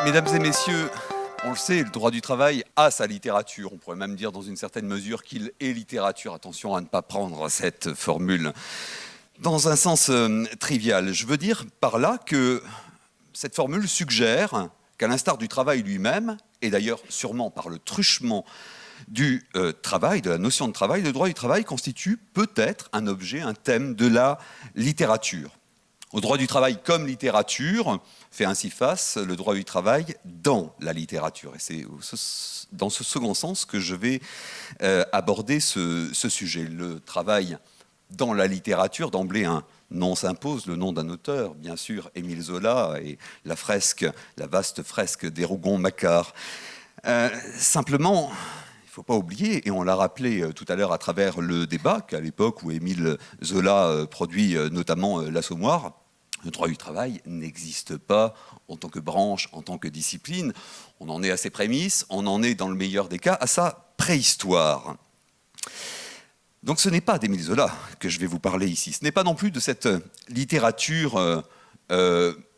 Mesdames et messieurs, on le sait, le droit du travail a sa littérature. On pourrait même dire dans une certaine mesure qu'il est littérature. Attention à ne pas prendre cette formule dans un sens trivial. Je veux dire par là que cette formule suggère qu'à l'instar du travail lui-même, et d'ailleurs sûrement par le truchement du travail, de la notion de travail, le droit du travail constitue peut-être un objet, un thème de la littérature. Au droit du travail comme littérature fait ainsi face le droit du travail dans la littérature. Et c'est dans ce second sens que je vais aborder ce sujet. Le travail dans la littérature, d'emblée un nom s'impose, le nom d'un auteur, bien sûr, Émile Zola, et la vaste fresque des Rougon-Macquart. Simplement, il ne faut pas oublier, et on l'a rappelé tout à l'heure à travers le débat, qu'à l'époque où Émile Zola produit notamment l'Assommoir, le droit du travail n'existe pas en tant que branche, en tant que discipline. On en est à ses prémices, on en est dans le meilleur des cas à sa préhistoire. Donc ce n'est pas d'Émile Zola que je vais vous parler ici, ce n'est pas non plus de cette littérature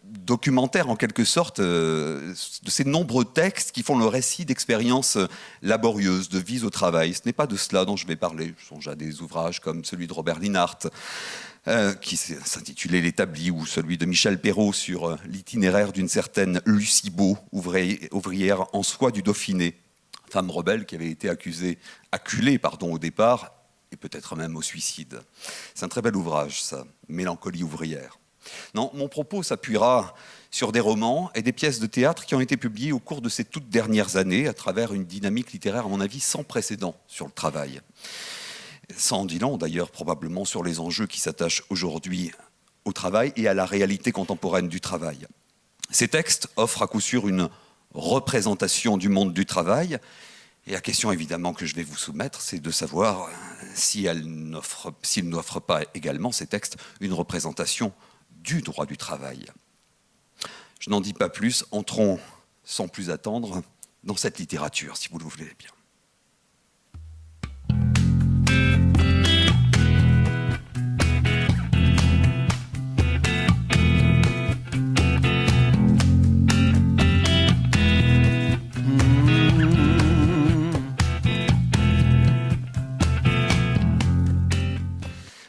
documentaire en quelque sorte, de ces nombreux textes qui font le récit d'expériences laborieuses, de vie au travail. Ce n'est pas de cela dont je vais parler. Je songe à des ouvrages comme celui de Robert Linhart, qui s'intitulait L'Établi, ou celui de Michel Perrault sur l'itinéraire d'une certaine Lucie Beau, ouvrière en soie du Dauphiné, femme rebelle qui avait été acculée au départ, et peut-être même au suicide. C'est un très bel ouvrage, ça, Mélancolie ouvrière. Non, mon propos s'appuiera sur des romans et des pièces de théâtre qui ont été publiées au cours de ces toutes dernières années à travers une dynamique littéraire, à mon avis, sans précédent sur le travail. Sans en dit long, d'ailleurs, probablement sur les enjeux qui s'attachent aujourd'hui au travail et à la réalité contemporaine du travail. Ces textes offrent à coup sûr une représentation du monde du travail. Et la question évidemment que je vais vous soumettre, c'est de savoir s'ils n'offrent pas également, ces textes, une représentation du droit du travail. Je n'en dis pas plus, entrons sans plus attendre dans cette littérature, si vous le voulez bien.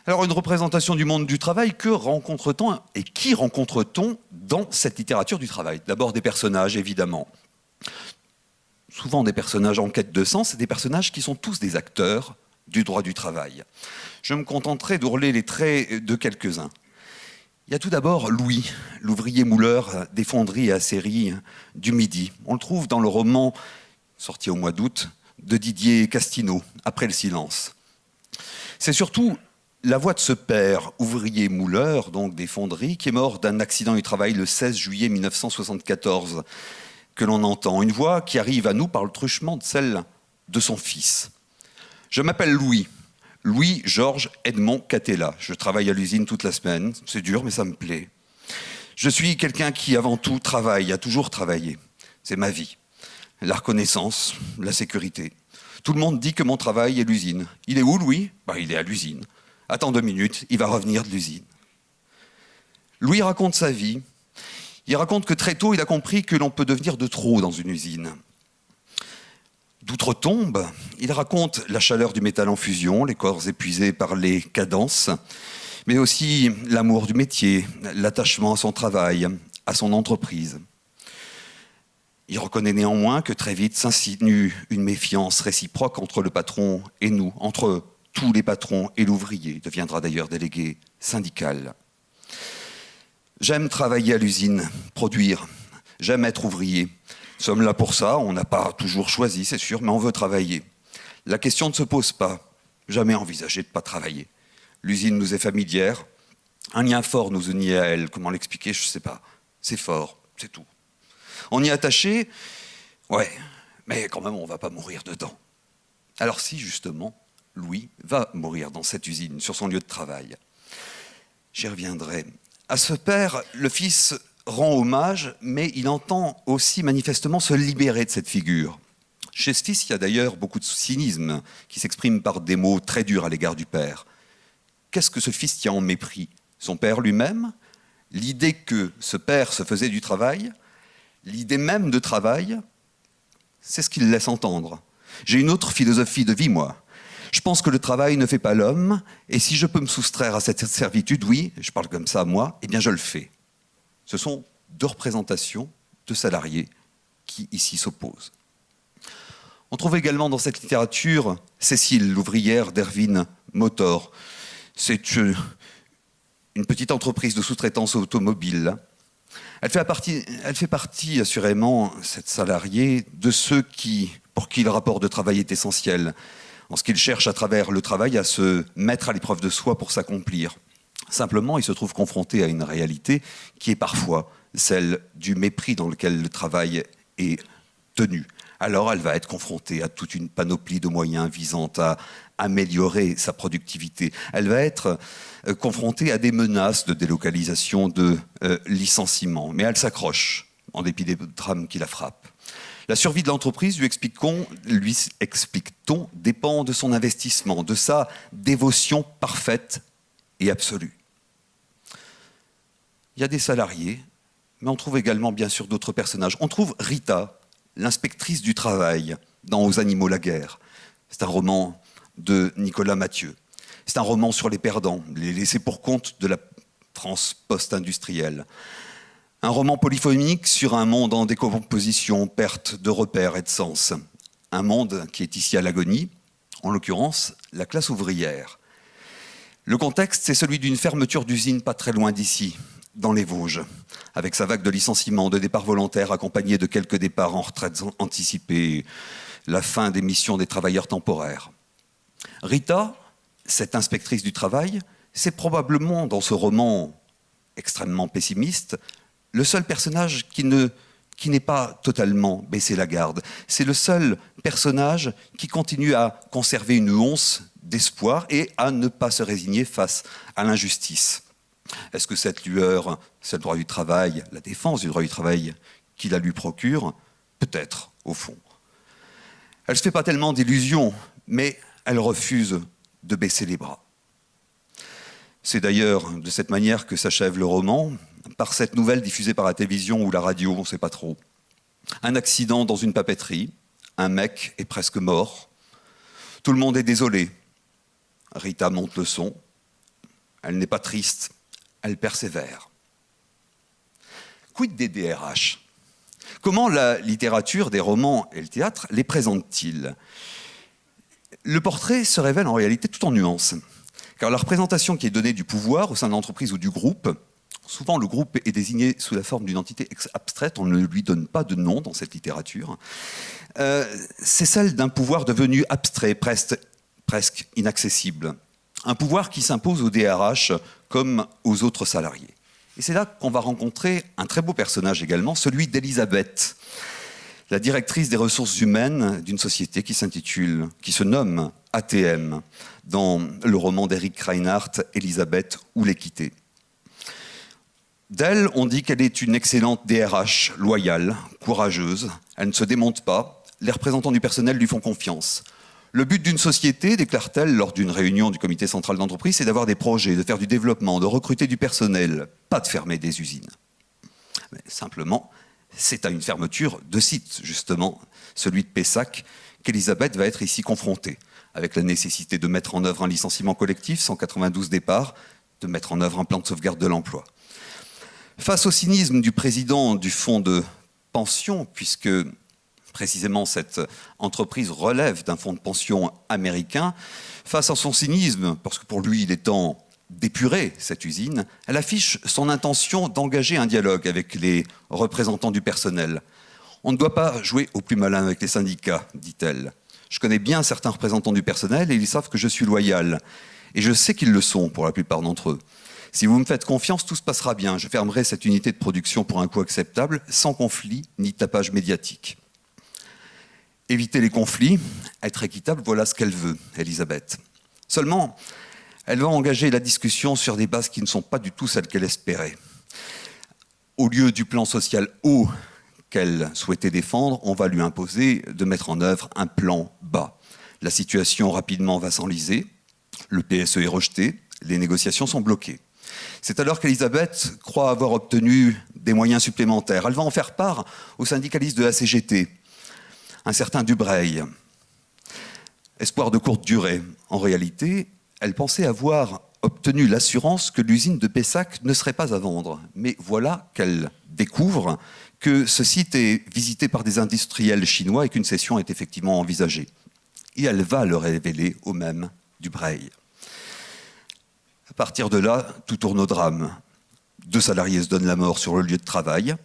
Alors, une représentation du monde du travail, que rencontre-t-on et qui rencontre-t-on dans cette littérature du travail? D'abord des personnages, évidemment. Souvent des personnages en quête de sens, et des personnages qui sont tous des acteurs du droit du travail. Je me contenterai d'ourler les traits de quelques-uns. Il y a tout d'abord Louis, l'ouvrier mouleur des fonderies et aciéries du Midi. On le trouve dans le roman, sorti au mois d'août, de Didier Castineau, Après le silence. C'est surtout la voix de ce père, ouvrier mouleur, donc des fonderies, qui est mort d'un accident du travail le 16 juillet 1974, que l'on entend. Une voix qui arrive à nous par le truchement de celle de son fils. Je m'appelle Louis. Louis Georges Edmond Catella. Je travaille à l'usine toute la semaine. C'est dur, mais ça me plaît. Je suis quelqu'un qui, avant tout, travaille, a toujours travaillé. C'est ma vie. La reconnaissance, la sécurité. Tout le monde dit que mon travail est l'usine. Il est où, Louis ? Il est à l'usine. Attends 2 minutes, il va revenir de l'usine. Louis raconte sa vie. Il raconte que très tôt, il a compris que l'on peut devenir de trop dans une usine. D'outre-tombe, il raconte la chaleur du métal en fusion, les corps épuisés par les cadences, mais aussi l'amour du métier, l'attachement à son travail, à son entreprise. Il reconnaît néanmoins que très vite s'insinue une méfiance réciproque entre le patron et nous, entre tous les patrons et l'ouvrier. Il deviendra d'ailleurs délégué syndical. J'aime travailler à l'usine, produire. J'aime être ouvrier. Nous sommes là pour ça, on n'a pas toujours choisi, c'est sûr, mais on veut travailler. La question ne se pose pas. Jamais envisagé de ne pas travailler. L'usine nous est familière. Un lien fort nous unit à elle. Comment l'expliquer, je ne sais pas. C'est fort, c'est tout. On y est attaché, ouais, mais quand même, on ne va pas mourir dedans. Alors si, justement, Louis va mourir dans cette usine, sur son lieu de travail. J'y reviendrai. À ce père, le fils rend hommage, mais il entend aussi manifestement se libérer de cette figure. Chez ce fils, il y a d'ailleurs beaucoup de cynisme qui s'exprime par des mots très durs à l'égard du père. Qu'est-ce que ce fils tient en mépris? Son père lui-même? L'idée que ce père se faisait du travail? L'idée même de travail, c'est ce qu'il laisse entendre. J'ai une autre philosophie de vie, moi. Je pense que le travail ne fait pas l'homme, et si je peux me soustraire à cette servitude, oui, je parle comme ça, moi, eh bien je le fais. Ce sont deux représentations de salariés qui ici s'opposent. On trouve également dans cette littérature Cécile, l'ouvrière d'Erwin Motor. C'est une petite entreprise de sous-traitance automobile. Elle fait partie, assurément, cette salariée, de ceux pour qui le rapport de travail est essentiel, en ce qu'ils cherchent à travers le travail à se mettre à l'épreuve de soi pour s'accomplir. Simplement, ils se trouvent confrontés à une réalité qui est parfois celle du mépris dans lequel le travail est tenu. Alors elle va être confrontée à toute une panoplie de moyens visant à améliorer sa productivité. Elle va être confrontée à des menaces de délocalisation, de licenciement. Mais elle s'accroche, en dépit des drames qui la frappent. La survie de l'entreprise, lui explique-t-on, dépend de son investissement, de sa dévotion parfaite et absolue. Il y a des salariés, mais on trouve également bien sûr d'autres personnages. On trouve Rita, l'inspectrice du travail, dans Aux animaux la guerre. C'est un roman de Nicolas Mathieu. C'est un roman sur les perdants, les laissés pour compte de la France post-industrielle. Un roman polyphonique sur un monde en décomposition, perte de repères et de sens. Un monde qui est ici à l'agonie, en l'occurrence la classe ouvrière. Le contexte, c'est celui d'une fermeture d'usine pas très loin d'ici, dans les Vosges, avec sa vague de licenciements, de départs volontaires accompagnés de quelques départs en retraite anticipée, la fin des missions des travailleurs temporaires. Rita, cette inspectrice du travail, c'est probablement, dans ce roman extrêmement pessimiste, le seul personnage qui n'est pas totalement baissé la garde. C'est le seul personnage qui continue à conserver une once d'espoir et à ne pas se résigner face à l'injustice. Est-ce que cette lueur, c'est le droit du travail, la défense du droit du travail qui la lui procure? Peut-être, au fond. Elle ne se fait pas tellement d'illusions, mais elle refuse de baisser les bras. C'est d'ailleurs de cette manière que s'achève le roman, par cette nouvelle diffusée par la télévision ou la radio, on ne sait pas trop. Un accident dans une papeterie, un mec est presque mort, tout le monde est désolé. Rita monte le son, elle n'est pas triste, elle persévère. Quid des DRH? Comment la littérature, des romans et le théâtre les présente-t-il? Le portrait se révèle en réalité tout en nuances, car la représentation qui est donnée du pouvoir au sein de l'entreprise ou du groupe, souvent le groupe est désigné sous la forme d'une entité abstraite, on ne lui donne pas de nom dans cette littérature, c'est celle d'un pouvoir devenu abstrait, presque inaccessible. Un pouvoir qui s'impose au DRH comme aux autres salariés. Et c'est là qu'on va rencontrer un très beau personnage également, celui d'Elisabeth, la directrice des ressources humaines d'une société qui se nomme ATM, dans le roman d'Eric Reinhardt, Elisabeth ou l'équité. D'elle, on dit qu'elle est une excellente DRH, loyale, courageuse, elle ne se démonte pas, les représentants du personnel lui font confiance. Le but d'une société, déclare-t-elle lors d'une réunion du comité central d'entreprise, c'est d'avoir des projets, de faire du développement, de recruter du personnel, pas de fermer des usines. Mais simplement, c'est à une fermeture de site, justement, celui de Pessac, qu'Elisabeth va être ici confrontée, avec la nécessité de mettre en œuvre un licenciement collectif, 192 départs, de mettre en œuvre un plan de sauvegarde de l'emploi. Face au cynisme du président du fonds de pension, puisque précisément cette entreprise relève d'un fonds de pension américain, face à son cynisme, parce que pour lui il est temps d'épurer cette usine, elle affiche son intention d'engager un dialogue avec les représentants du personnel. On ne doit pas jouer au plus malin avec les syndicats, dit-elle. Je connais bien certains représentants du personnel et ils savent que je suis loyal. Et je sais qu'ils le sont pour la plupart d'entre eux. Si vous me faites confiance, tout se passera bien. Je fermerai cette unité de production pour un coût acceptable, sans conflit ni tapage médiatique. Éviter les conflits, être équitable, voilà ce qu'elle veut, Elisabeth. Seulement, elle va engager la discussion sur des bases qui ne sont pas du tout celles qu'elle espérait. Au lieu du plan social haut qu'elle souhaitait défendre, on va lui imposer de mettre en œuvre un plan bas. La situation rapidement va s'enliser, le PSE est rejeté, les négociations sont bloquées. C'est alors qu'Elisabeth croit avoir obtenu des moyens supplémentaires. Elle va en faire part au syndicaliste de la CGT, un certain Dubreuil. Espoir de courte durée. En réalité, elle pensait avoir obtenu l'assurance que l'usine de Pessac ne serait pas à vendre. Mais voilà qu'elle découvre que ce site est visité par des industriels chinois et qu'une cession est effectivement envisagée. Et elle va le révéler au même Dubreuil. À partir de là, tout tourne au drame. 2 salariés se donnent la mort sur le lieu de travail.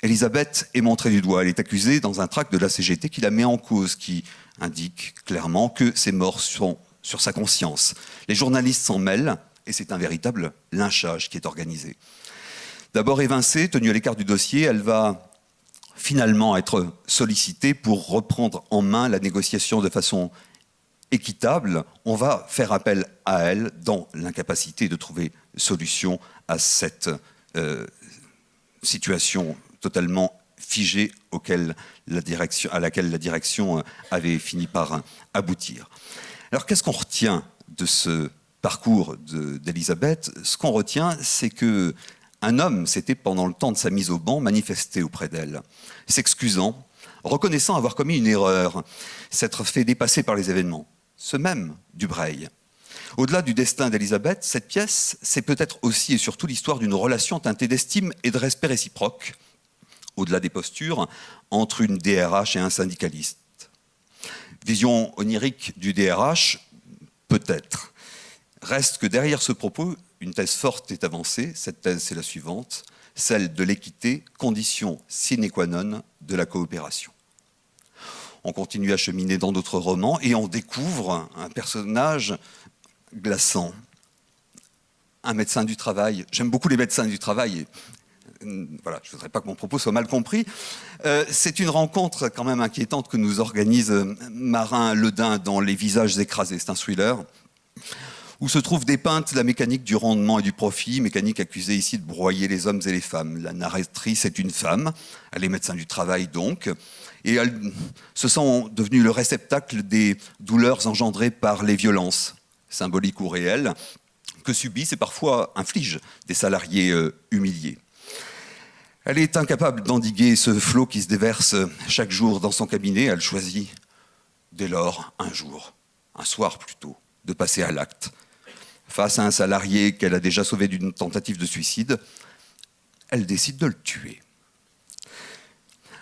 Elisabeth est montrée du doigt. Elle est accusée dans un tract de la CGT qui la met en cause, qui indique clairement que ces morts sont sur sa conscience. Les journalistes s'en mêlent et c'est un véritable lynchage qui est organisé. D'abord évincée, tenue à l'écart du dossier, elle va finalement être sollicitée pour reprendre en main la négociation de façon équitable. On va faire appel à elle dans l'incapacité de trouver solution à cette situation totalement figée à laquelle la direction avait fini par aboutir. Alors qu'est-ce qu'on retient de ce parcours d'Elisabeth? Ce qu'on retient, c'est qu'un homme s'était, pendant le temps de sa mise au banc, manifesté auprès d'elle, s'excusant, reconnaissant avoir commis une erreur, s'être fait dépasser par les événements. Ce même Dubreuil. Au-delà du destin d'Elisabeth, cette pièce, c'est peut-être aussi et surtout l'histoire d'une relation teintée d'estime et de respect réciproque, au-delà des postures, entre une DRH et un syndicaliste. Vision onirique du DRH, peut-être. Reste que derrière ce propos, une thèse forte est avancée. Cette thèse, c'est la suivante, celle de l'équité, condition sine qua non de la coopération. On continue à cheminer dans d'autres romans et on découvre un personnage glaçant, un médecin du travail. J'aime beaucoup les médecins du travail. Voilà, je ne voudrais pas que mon propos soit mal compris. C'est une rencontre quand même inquiétante que nous organise Marin Ledin dans Les visages écrasés. C'est un thriller où se trouve dépeinte la mécanique du rendement et du profit, mécanique accusée ici de broyer les hommes et les femmes. La narratrice est une femme, elle est médecin du travail donc, et elle se sent devenue le réceptacle des douleurs engendrées par les violences, symboliques ou réelles, que subissent et parfois infligent des salariés humiliés. Elle est incapable d'endiguer ce flot qui se déverse chaque jour dans son cabinet. Elle choisit dès lors un jour, un soir plutôt, de passer à l'acte. Face à un salarié qu'elle a déjà sauvé d'une tentative de suicide, elle décide de le tuer.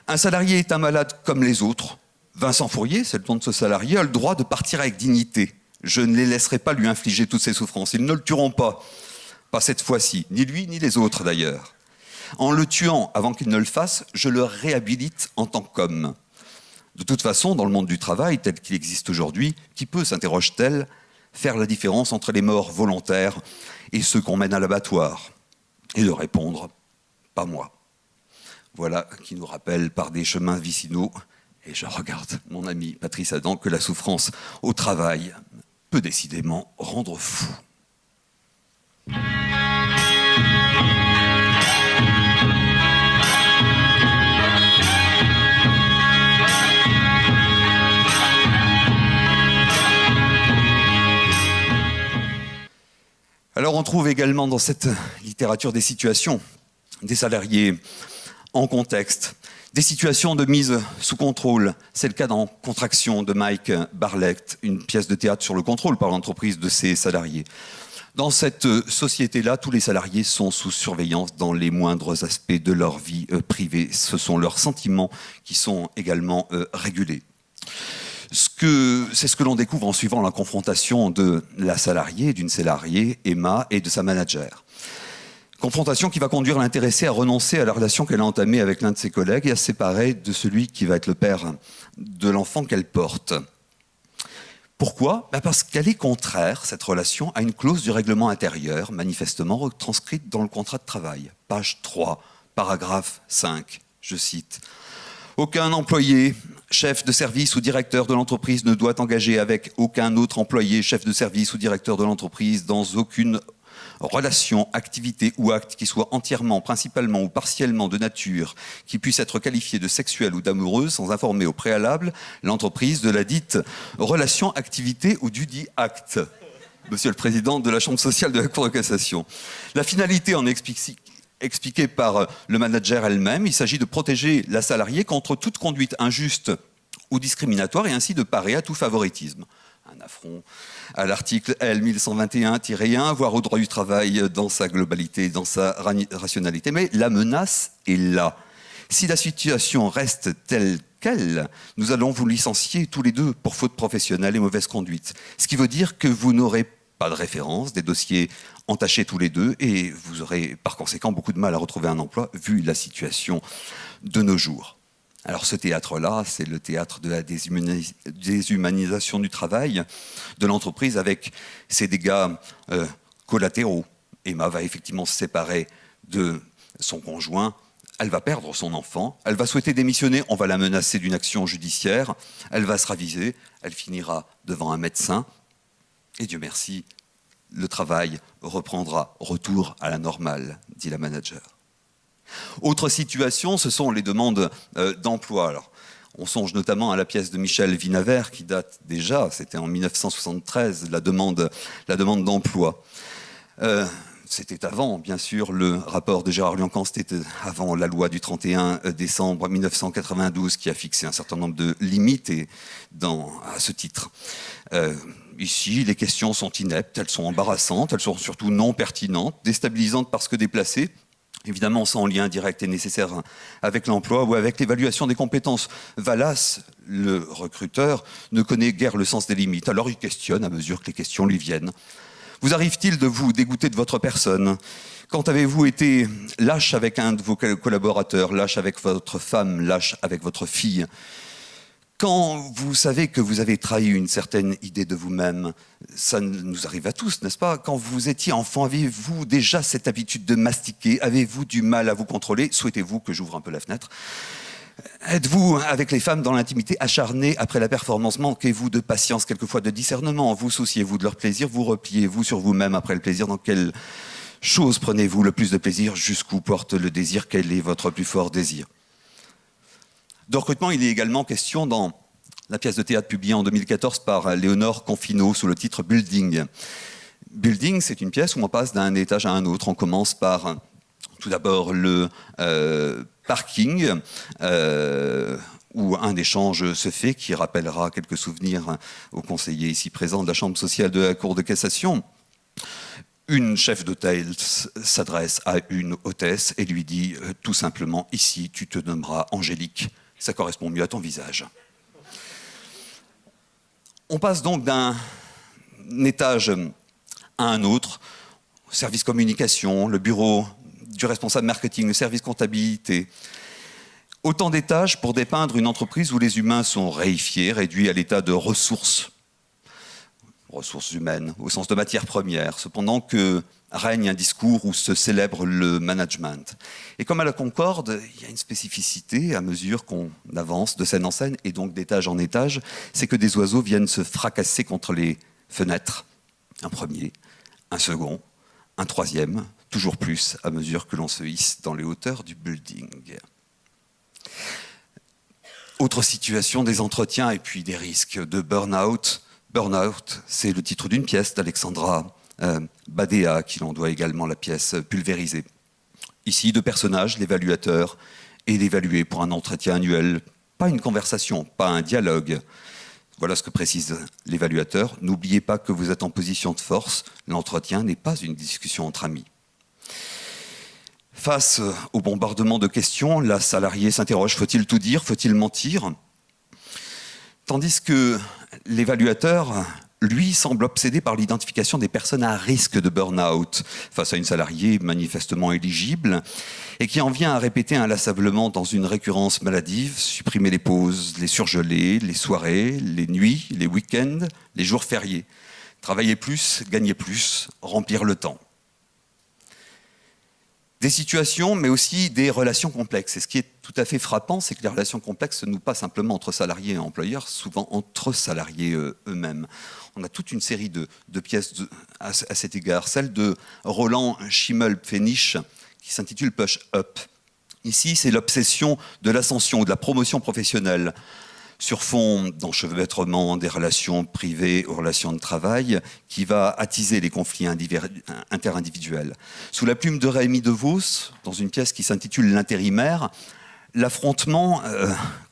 Un salarié est un malade comme les autres. Vincent Fourier, c'est le nom de ce salarié, a le droit de partir avec dignité. Je ne les laisserai pas lui infliger toutes ces souffrances. Ils ne le tueront pas. Pas cette fois-ci, ni lui, ni les autres d'ailleurs. En le tuant avant qu'il ne le fasse, je le réhabilite en tant qu'homme. De toute façon, dans le monde du travail tel qu'il existe aujourd'hui, qui peut, s'interroge-t-elle, faire la différence entre les morts volontaires et ceux qu'on mène à l'abattoir? Et de répondre, pas moi. Voilà qui nous rappelle par des chemins vicinaux, et je regarde mon ami Patrice Adam, que la souffrance au travail peut décidément rendre fou. Alors on trouve également dans cette littérature des situations, des salariés en contexte, des situations de mise sous contrôle. C'est le cas dans Contraction de Mike Barlett, une pièce de théâtre sur le contrôle par l'entreprise de ses salariés. Dans cette société-là, tous les salariés sont sous surveillance dans les moindres aspects de leur vie privée. Ce sont leurs sentiments qui sont également régulés. C'est ce que l'on découvre en suivant la confrontation de la salariée, d'une salariée, Emma, et de sa manager. Confrontation qui va conduire l'intéressée à renoncer à la relation qu'elle a entamée avec l'un de ses collègues et à se séparer de celui qui va être le père de l'enfant qu'elle porte. Pourquoi ? Parce qu'elle est contraire, cette relation, à une clause du règlement intérieur, manifestement retranscrite dans le contrat de travail. Page 3, paragraphe 5, je cite. « Aucun employé, chef de service ou directeur de l'entreprise ne doit engager avec aucun autre employé, chef de service ou directeur de l'entreprise dans aucune relation, activité ou acte qui soit entièrement, principalement ou partiellement de nature qui puisse être qualifiée de sexuelle ou d'amoureuse sans informer au préalable l'entreprise de la dite relation, activité ou du dit acte. » Monsieur le Président de la Chambre sociale de la Cour de cassation. La finalité en explique expliquée par le manager elle-même. Il s'agit de protéger la salariée contre toute conduite injuste ou discriminatoire et ainsi de parer à tout favoritisme. Un affront à l'article L 1121-1, voire au droit du travail dans sa globalité, dans sa rationalité. Mais la menace est là. Si la situation reste telle qu'elle, nous allons vous licencier tous les deux pour faute professionnelle et mauvaise conduite. Ce qui veut dire que vous n'aurez pas de référence, des dossiers entachés tous les deux, et vous aurez par conséquent beaucoup de mal à retrouver un emploi vu la situation de nos jours. Alors ce théâtre-là, c'est le théâtre de la déshumanisation du travail, de l'entreprise avec ses dégâts collatéraux. Emma va effectivement se séparer de son conjoint, elle va perdre son enfant, elle va souhaiter démissionner, on va la menacer d'une action judiciaire, elle va se raviser, elle finira devant un médecin, et Dieu merci, le travail reprendra, retour à la normale, dit la manager. Autre situation, ce sont les demandes d'emploi. Alors, on songe notamment à la pièce de Michel Vinavert qui date déjà, c'était en 1973, la demande d'emploi. C'était avant, bien sûr, le rapport de Gérard Liancan, c'était avant la loi du 31 décembre 1992 qui a fixé un certain nombre de limites à ce titre. Ici, les questions sont ineptes, elles sont embarrassantes, elles sont surtout non pertinentes, déstabilisantes parce que déplacées, évidemment sans lien direct et nécessaire avec l'emploi ou avec l'évaluation des compétences. Vallas, le recruteur, ne connaît guère le sens des limites, alors il questionne à mesure que les questions lui viennent. Vous arrive-t-il de vous dégoûter de votre personne? Quand avez-vous été lâche avec un de vos collaborateurs, lâche avec votre femme, lâche avec votre fille? Quand vous savez que vous avez trahi une certaine idée de vous-même, ça nous arrive à tous, n'est-ce pas? Quand vous étiez enfant, avez-vous déjà cette habitude de mastiquer? Avez-vous du mal à vous contrôler? Souhaitez-vous que j'ouvre un peu la fenêtre? Êtes-vous, avec les femmes dans l'intimité, acharné après la performance? Manquez-vous de patience, quelquefois de discernement? Vous souciez-vous de leur plaisir? Vous repliez-vous sur vous-même après le plaisir? Dans quelle chose prenez-vous le plus de plaisir? Jusqu'où porte le désir? Quel est votre plus fort désir? De recrutement, il est également question dans la pièce de théâtre publiée en 2014 par Léonore Confino sous le titre Building. Building, c'est une pièce où on passe d'un étage à un autre. On commence par tout d'abord le parking, où un échange se fait qui rappellera quelques souvenirs aux conseillers ici présents de la Chambre sociale de la Cour de cassation. Une chef d'hôtel s'adresse à une hôtesse et lui dit tout simplement « Ici, tu te nommeras Angélique ». Ça correspond mieux à ton visage. On passe donc d'un étage à un autre, service communication, le bureau du responsable marketing, le service comptabilité. Autant d'étages pour dépeindre une entreprise où les humains sont réifiés, réduits à l'état de ressources humaines, au sens de matières premières, cependant que règne un discours où se célèbre le management. Et comme à la Concorde, il y a une spécificité à mesure qu'on avance de scène en scène, et donc d'étage en étage, c'est que des oiseaux viennent se fracasser contre les fenêtres. Un premier, un second, un troisième, toujours plus à mesure que l'on se hisse dans les hauteurs du building. Autre situation, des entretiens et puis des risques de burn-out. Burn-out, c'est le titre d'une pièce d'Alexandra Badea, qui l'on doit également la pièce Pulvérisée. Ici, deux personnages, l'évaluateur et l'évalué pour un entretien annuel. Pas une conversation, pas un dialogue. Voilà ce que précise l'évaluateur. N'oubliez pas que vous êtes en position de force. L'entretien n'est pas une discussion entre amis. Face au bombardement de questions, la salariée s'interroge, faut-il tout dire? Faut-il mentir? Tandis que l'évaluateur, lui, semble obsédé par l'identification des personnes à risque de burn-out face à une salariée manifestement éligible et qui en vient à répéter inlassablement dans une récurrence maladive, supprimer les pauses, les surgelés, les soirées, les nuits, les week-ends, les jours fériés. Travailler plus, gagner plus, remplir le temps. Des situations, mais aussi des relations complexes. Et ce qui est tout à fait frappant, c'est que les relations complexes ne sont pas simplement entre salariés et employeurs, souvent entre salariés eux-mêmes. On a toute une série de pièces à cet égard. Celle de Roland Schimmel-Pfennig, qui s'intitule Push Up. Ici, c'est l'obsession de l'ascension ou de la promotion professionnelle. sur fond d'enchevêtrement des relations privées aux relations de travail, qui va attiser les conflits interindividuels. Sous la plume de Rémi DeVos, dans une pièce qui s'intitule L'intérimaire, l'affrontement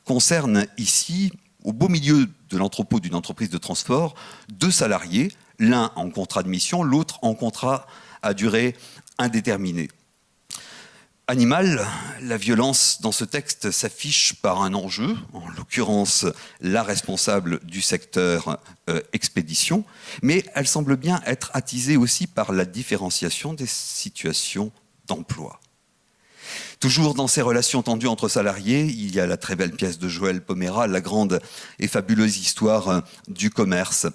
concerne ici, au beau milieu de l'entrepôt d'une entreprise de transport, deux salariés, l'un en contrat de mission, l'autre en contrat à durée indéterminée. Animal, la violence dans ce texte s'affiche par un enjeu, en l'occurrence la responsable du secteur expédition, mais elle semble bien être attisée aussi par la différenciation des situations d'emploi. Toujours dans ces relations tendues entre salariés, il y a la très belle pièce de Joël Pomera, la grande et fabuleuse histoire du commerce,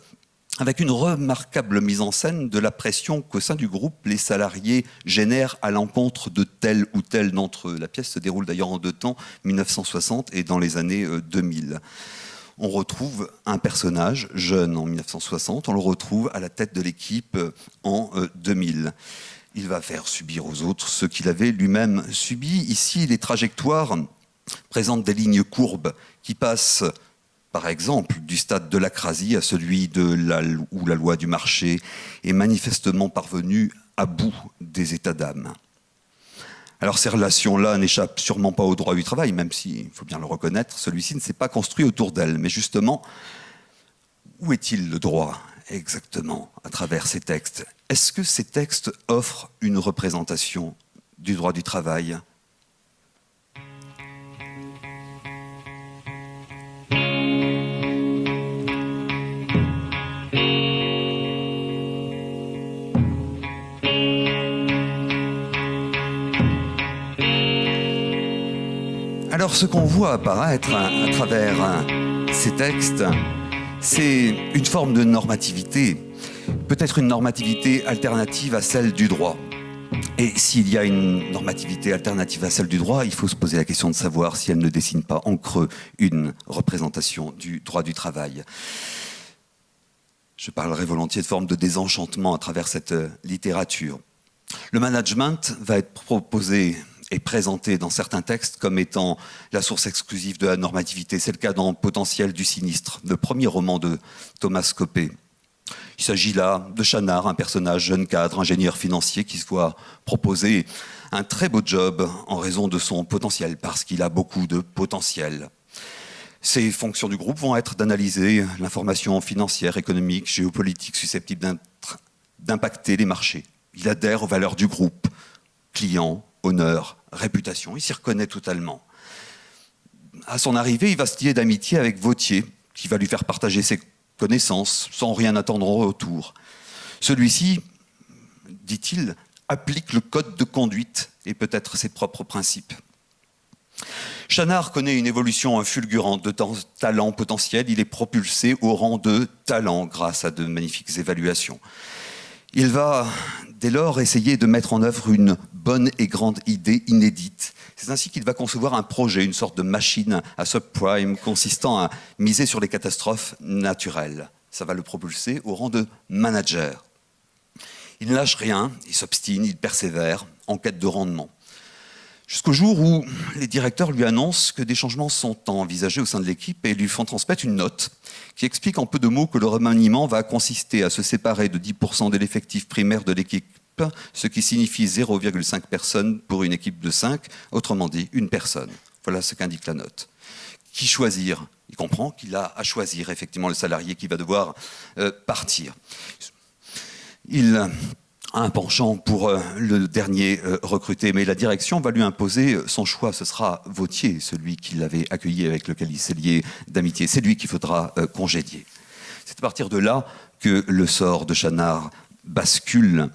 avec une remarquable mise en scène de la pression qu'au sein du groupe, les salariés génèrent à l'encontre de tel ou tel d'entre eux. La pièce se déroule d'ailleurs en deux temps, 1960 et dans les années 2000. On retrouve un personnage jeune en 1960, on le retrouve à la tête de l'équipe en 2000. Il va faire subir aux autres ce qu'il avait lui-même subi. Ici, les trajectoires présentent des lignes courbes qui passent, par exemple, du stade de l'acrasie à celui où la loi du marché est manifestement parvenue à bout des états d'âme. Alors ces relations-là n'échappent sûrement pas au droit du travail, même si, il faut bien le reconnaître, celui-ci ne s'est pas construit autour d'elles. Mais justement, où est-il le droit exactement à travers ces textes? Est-ce que ces textes offrent une représentation du droit du travail ? Alors ce qu'on voit apparaître à travers ces textes, c'est une forme de normativité, peut-être une normativité alternative à celle du droit. Et s'il y a une normativité alternative à celle du droit, il faut se poser la question de savoir si elle ne dessine pas en creux une représentation du droit du travail. Je parlerai volontiers de forme de désenchantement à travers cette littérature. Le management va être proposé et présenté dans certains textes comme étant la source exclusive de la normativité. C'est le cas dans Potentiel du sinistre, le premier roman de Thomas Coppée. Il s'agit là de Chanard, un personnage jeune cadre, ingénieur financier qui se voit proposer un très beau job en raison de son potentiel, parce qu'il a beaucoup de potentiel. Ses fonctions du groupe vont être d'analyser l'information financière, économique, géopolitique susceptible d'impacter les marchés. Il adhère aux valeurs du groupe, client, honneur, réputation. Il s'y reconnaît totalement. À son arrivée, il va se lier d'amitié avec Vautier, qui va lui faire partager ses connaissances sans rien attendre en retour. Celui-ci, dit-il, applique le code de conduite et peut-être ses propres principes. Chanard connaît une évolution fulgurante de talent potentiel. Il est propulsé au rang de talent grâce à de magnifiques évaluations. Il va dès lors essayer de mettre en œuvre une bonne et grande idée inédite. C'est ainsi qu'il va concevoir un projet, une sorte de machine à subprime consistant à miser sur les catastrophes naturelles. Ça va le propulser au rang de manager. Il ne lâche rien, il s'obstine, il persévère en quête de rendement. Jusqu'au jour où les directeurs lui annoncent que des changements sont envisagés au sein de l'équipe et lui font transmettre une note qui explique en peu de mots que le remaniement va consister à se séparer de 10% de l'effectif primaire de l'équipe, ce qui signifie 0,5 personnes pour une équipe de 5, autrement dit, une personne. Voilà ce qu'indique la note. Qui choisir ? Il comprend qu'il a à choisir effectivement le salarié qui va devoir partir. Il a un penchant pour le dernier recruté, mais la direction va lui imposer son choix. Ce sera Vautier, celui qui l'avait accueilli, avec lequel il s'est lié d'amitié. C'est lui qu'il faudra congédier. C'est à partir de là que le sort de Chanard bascule.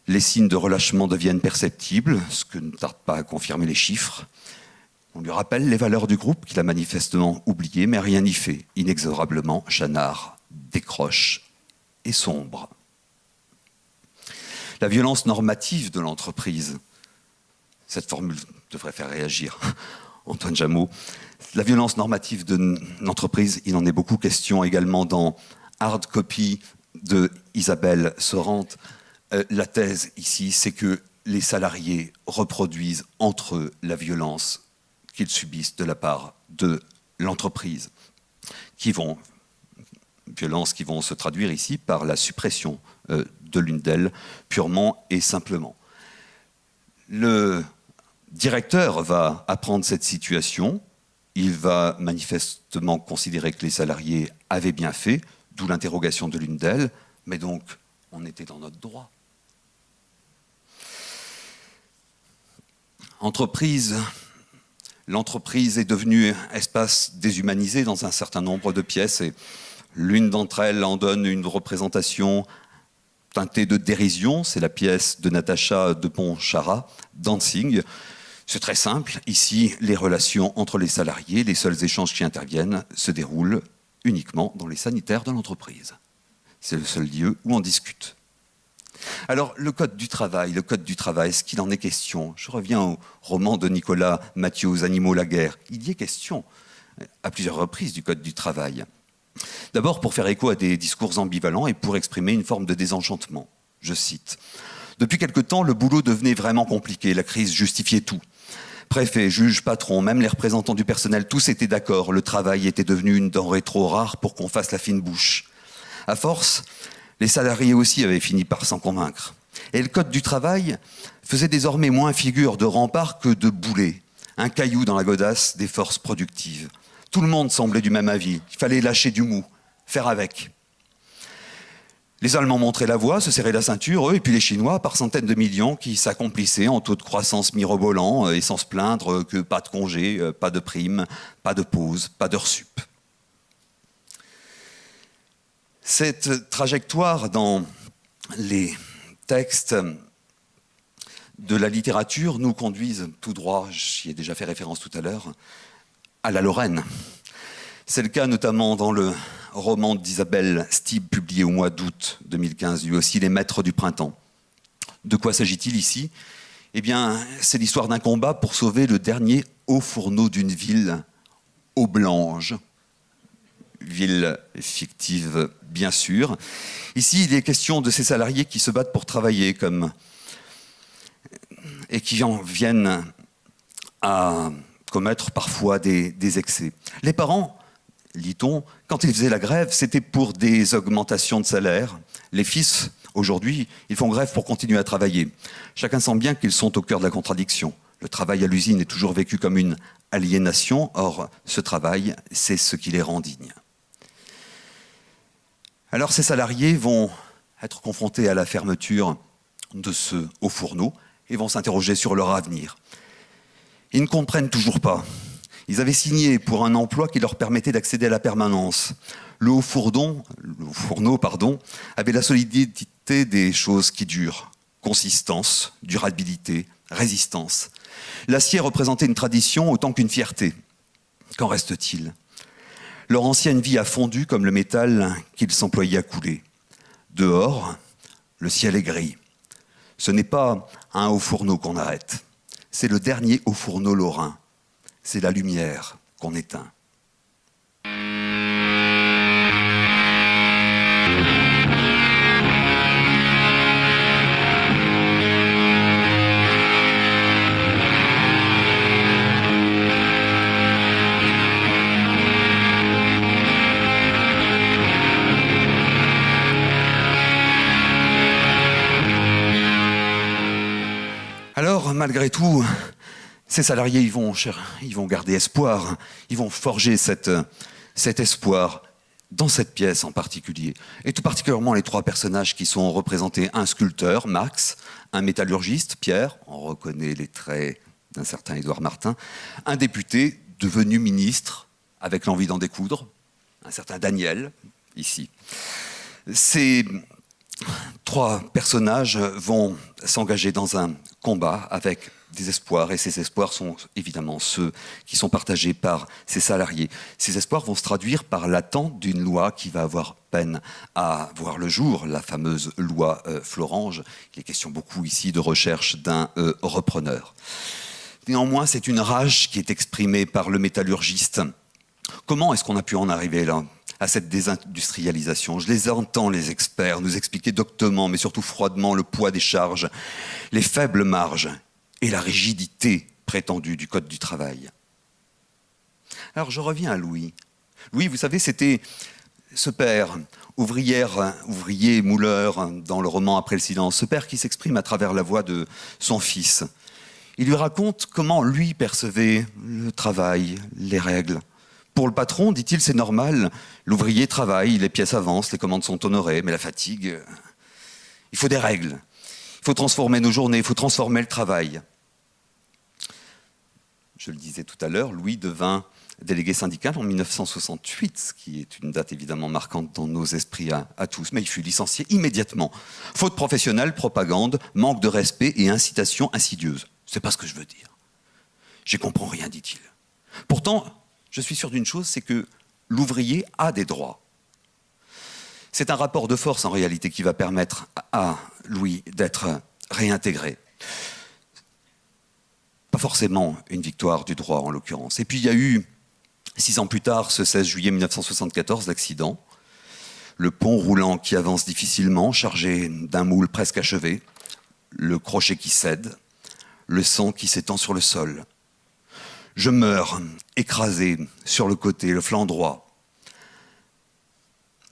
Les signes de relâchement deviennent perceptibles, ce que ne tarde pas à confirmer les chiffres. On lui rappelle les valeurs du groupe qu'il a manifestement oubliées, mais rien n'y fait. Inexorablement, Chanard décroche et sombre. La violence normative de l'entreprise, cette formule devrait faire réagir Antoine Jameau. La violence normative de l'entreprise, il en est beaucoup question également dans Hard Copy de Isabelle Sorante. La thèse ici, c'est que les salariés reproduisent entre eux la violence qu'ils subissent de la part de l'entreprise. violences qui vont se traduire ici par la suppression de l'une d'elles, purement et simplement. Le directeur va apprendre cette situation, il va manifestement considérer que les salariés avaient bien fait, d'où l'interrogation de l'une d'elles, mais donc on était dans notre droit. L'entreprise est devenue espace déshumanisé dans un certain nombre de pièces et l'une d'entre elles en donne une représentation teintée de dérision. C'est la pièce de Natacha de Pontcharrat, Dancing. C'est très simple. Ici, les relations entre les salariés, les seuls échanges qui interviennent se déroulent uniquement dans les sanitaires de l'entreprise. C'est le seul lieu où on discute. Alors, le Code du travail, est-ce qu'il en est question? Je reviens au roman de Nicolas Mathieu's, Animaux la guerre. Il y est question à plusieurs reprises du Code du travail. D'abord pour faire écho à des discours ambivalents et pour exprimer une forme de désenchantement. Je cite. « Depuis quelque temps, le boulot devenait vraiment compliqué, la crise justifiait tout. Préfet, juge, patron, même les représentants du personnel, tous étaient d'accord, le travail était devenu une denrée trop rare pour qu'on fasse la fine bouche. À force, les salariés aussi avaient fini par s'en convaincre. Et le Code du travail faisait désormais moins figure de rempart que de boulet, un caillou dans la godasse des forces productives. Tout le monde semblait du même avis, il fallait lâcher du mou, faire avec. Les Allemands montraient la voie, se serraient la ceinture, eux, et puis les Chinois, par centaines de millions, qui s'accomplissaient en taux de croissance mirobolant et sans se plaindre que pas de congés, pas de primes, pas de pause, pas d'heures sup. Cette trajectoire dans les textes de la littérature nous conduisent tout droit, j'y ai déjà fait référence tout à l'heure, à la Lorraine. C'est le cas notamment dans le roman d'Isabelle Stibbe, publié au mois d'août 2015, lui aussi Les Maîtres du Printemps. De quoi s'agit-il ici? Eh bien, c'est l'histoire d'un combat pour sauver le dernier haut fourneau d'une ville, Aublange. Ville fictive, bien sûr. Ici, il est question de ces salariés qui se battent pour travailler et qui en viennent à commettre parfois des excès. Les parents, lit-on, quand ils faisaient la grève, c'était pour des augmentations de salaire. Les fils, aujourd'hui, ils font grève pour continuer à travailler. Chacun sent bien qu'ils sont au cœur de la contradiction. Le travail à l'usine est toujours vécu comme une aliénation. Or, ce travail, c'est ce qui les rend dignes. Alors, ces salariés vont être confrontés à la fermeture de ce haut fourneau et vont s'interroger sur leur avenir. Ils ne comprennent toujours pas. Ils avaient signé pour un emploi qui leur permettait d'accéder à la permanence. Le haut fourneau, avait la solidité des choses qui durent. Consistance, durabilité, résistance. L'acier représentait une tradition autant qu'une fierté. Qu'en reste-t-il? Leur ancienne vie a fondu comme le métal qu'ils s'employaient à couler. Dehors, le ciel est gris. Ce n'est pas un haut fourneau qu'on arrête. C'est le dernier haut fourneau lorrain. C'est la lumière qu'on éteint. Alors, malgré tout, ces salariés, ils vont garder espoir, ils vont forger cet espoir dans cette pièce en particulier. Et tout particulièrement les trois personnages qui sont représentés, un sculpteur, Max, un métallurgiste, Pierre, on reconnaît les traits d'un certain Édouard Martin, un député devenu ministre avec l'envie d'en découdre, un certain Daniel, ici. Ces trois personnages vont s'engager dans un combat avec des espoirs, et ces espoirs sont évidemment ceux qui sont partagés par ces salariés. Ces espoirs vont se traduire par l'attente d'une loi qui va avoir peine à voir le jour, la fameuse loi Florange. Il est question beaucoup ici de recherche d'un repreneur. Néanmoins, c'est une rage qui est exprimée par le métallurgiste. Comment est-ce qu'on a pu en arriver là, à cette désindustrialisation? Je les entends, les experts, nous expliquer doctement, mais surtout froidement, le poids des charges, les faibles marges et la rigidité prétendue du Code du travail. Alors je reviens à Louis. Louis, vous savez, c'était ce père, ouvrier, mouleur, dans le roman Après le silence, ce père qui s'exprime à travers la voix de son fils. Il lui raconte comment lui percevait le travail, les règles. Pour le patron, dit-il, c'est normal, l'ouvrier travaille, les pièces avancent, les commandes sont honorées, mais la fatigue, il faut des règles. Il faut transformer nos journées, il faut transformer le travail. Je le disais tout à l'heure, Louis devint délégué syndical en 1968, ce qui est une date évidemment marquante dans nos esprits à tous, mais il fut licencié immédiatement. Faute professionnelle, propagande, manque de respect et incitation insidieuse. C'est pas ce que je veux dire. J'y comprends rien, dit-il. Pourtant, je suis sûr d'une chose, c'est que l'ouvrier a des droits. C'est un rapport de force en réalité qui va permettre à Louis d'être réintégré. Pas forcément une victoire du droit en l'occurrence. Et puis il y a eu, 6 ans plus tard, ce 16 juillet 1974, l'accident. Le pont roulant qui avance difficilement, chargé d'un moule presque achevé, le crochet qui cède, le sang qui s'étend sur le sol. Je meurs, écrasé sur le côté, le flanc droit.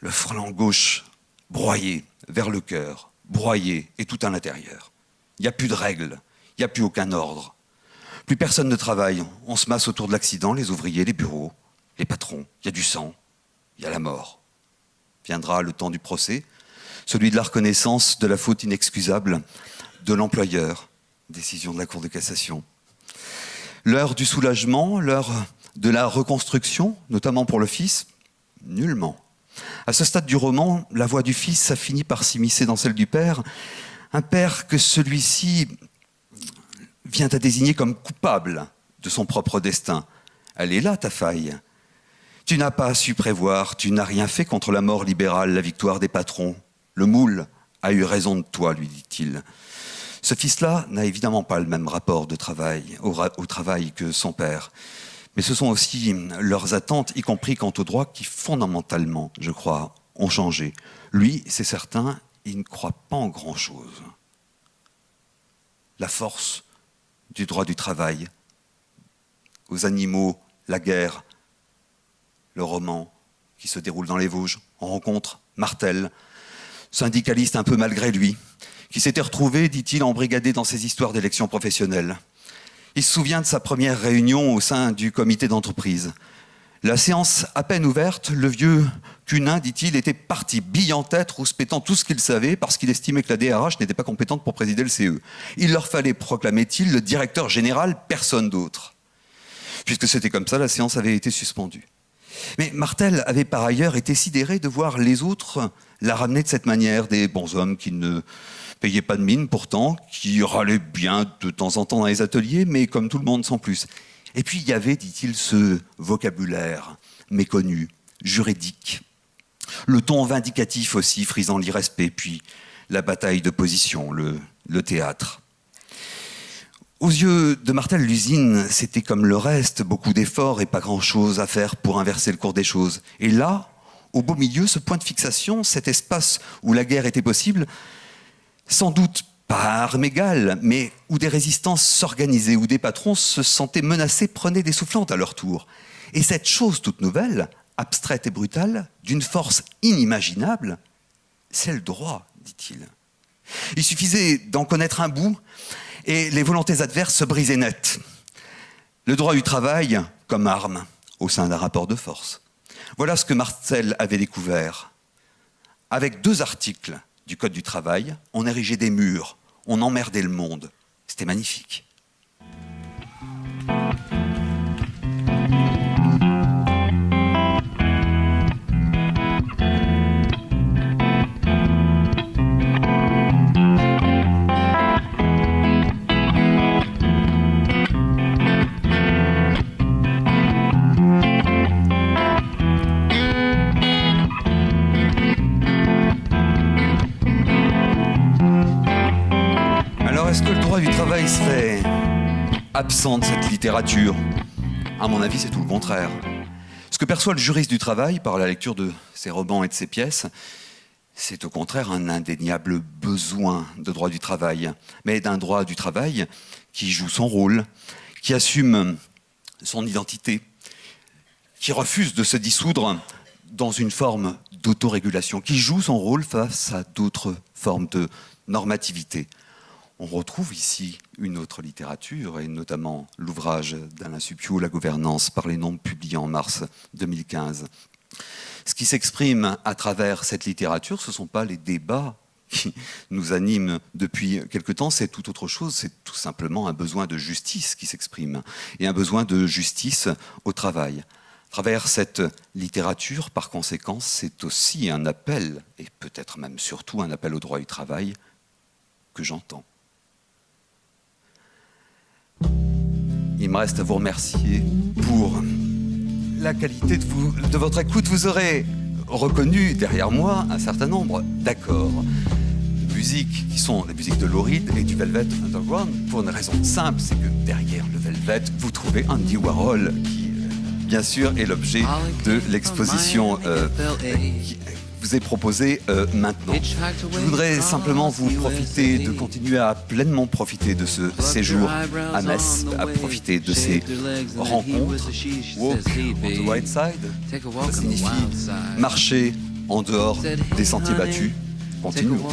Le flanc gauche, broyé vers le cœur, broyé et tout à l'intérieur. Il n'y a plus de règles, il n'y a plus aucun ordre. Plus personne ne travaille, on se masse autour de l'accident, les ouvriers, les bureaux, les patrons. Il y a du sang, il y a la mort. Viendra le temps du procès, celui de la reconnaissance de la faute inexcusable de l'employeur, décision de la Cour de cassation. L'heure du soulagement, l'heure de la reconstruction, notamment pour le fils, nullement. À ce stade du roman, la voix du fils a fini par s'immiscer dans celle du père, un père que celui-ci vient à désigner comme coupable de son propre destin. Elle est là, ta faille. Tu n'as pas su prévoir, tu n'as rien fait contre la mort libérale, la victoire des patrons. Le moule a eu raison de toi, lui dit-il. Ce fils-là n'a évidemment pas le même rapport de travail, au travail que son père. Mais ce sont aussi leurs attentes, y compris quant au droit, qui fondamentalement, je crois, ont changé. Lui, c'est certain, il ne croit pas en grand-chose. La force du droit du travail, aux animaux, la guerre, le roman qui se déroule dans les Vosges. On rencontre Martel, syndicaliste un peu malgré lui, qui s'était retrouvé, dit-il, embrigadé dans ses histoires d'élections professionnelles. Il se souvient de sa première réunion au sein du comité d'entreprise. La séance à peine ouverte, le vieux Cunin, dit-il, était parti, bille en tête, rouspétant tout ce qu'il savait parce qu'il estimait que la DRH n'était pas compétente pour présider le CE. Il leur fallait, proclamait-il, le directeur général, personne d'autre. Puisque c'était comme ça, la séance avait été suspendue. Mais Martel avait par ailleurs été sidéré de voir les autres la ramener de cette manière, des bonshommes qui ne payaient pas de mine pourtant, qui râlaient bien de temps en temps dans les ateliers, mais comme tout le monde sans plus. Et puis il y avait, dit-il, ce vocabulaire méconnu, juridique. Le ton vindicatif aussi, frisant l'irrespect, puis la bataille de position, le théâtre. Aux yeux de Martel, l'usine, c'était comme le reste, beaucoup d'efforts et pas grand-chose à faire pour inverser le cours des choses. Et là, au beau milieu, ce point de fixation, cet espace où la guerre était possible, sans doute pas à armes égales, mais où des résistances s'organisaient, où des patrons se sentaient menacés, prenaient des soufflantes à leur tour. Et cette chose toute nouvelle, abstraite et brutale, d'une force inimaginable, c'est le droit, dit-il. Il suffisait d'en connaître un bout, et les volontés adverses se brisaient net. Le droit du travail comme arme au sein d'un rapport de force. Voilà ce que Martel avait découvert. Avec 2 articles du Code du travail, on érigeait des murs, on emmerdait le monde. C'était magnifique. Est-ce que le droit du travail serait absent de cette littérature? À mon avis, c'est tout le contraire. Ce que perçoit le juriste du travail par la lecture de ses romans et de ses pièces, c'est au contraire un indéniable besoin de droit du travail, mais d'un droit du travail qui joue son rôle, qui assume son identité, qui refuse de se dissoudre dans une forme d'autorégulation, qui joue son rôle face à d'autres formes de normativité. On retrouve ici une autre littérature, et notamment l'ouvrage d'Alain Supiot, La gouvernance par les nombres, publié en mars 2015. Ce qui s'exprime à travers cette littérature, ce ne sont pas les débats qui nous animent depuis quelque temps, c'est tout autre chose, c'est tout simplement un besoin de justice qui s'exprime, et un besoin de justice au travail. À travers cette littérature, par conséquent, c'est aussi un appel, et peut-être même surtout un appel au droit du travail, que j'entends. Il me reste à vous remercier pour la qualité de votre écoute. Vous aurez reconnu derrière moi un certain nombre d'accords de musique qui sont les musiques de Lou Reed et du Velvet Underground, pour une raison simple, c'est que derrière le Velvet, vous trouvez Andy Warhol, qui, bien sûr, est l'objet de l'exposition qui vous est proposée maintenant. Je voudrais simplement vous profiter, de continuer à pleinement profiter de ce séjour à Metz, à profiter de ces rencontres. Walk on the right side, ça signifie marcher en dehors des sentiers battus. Continuons.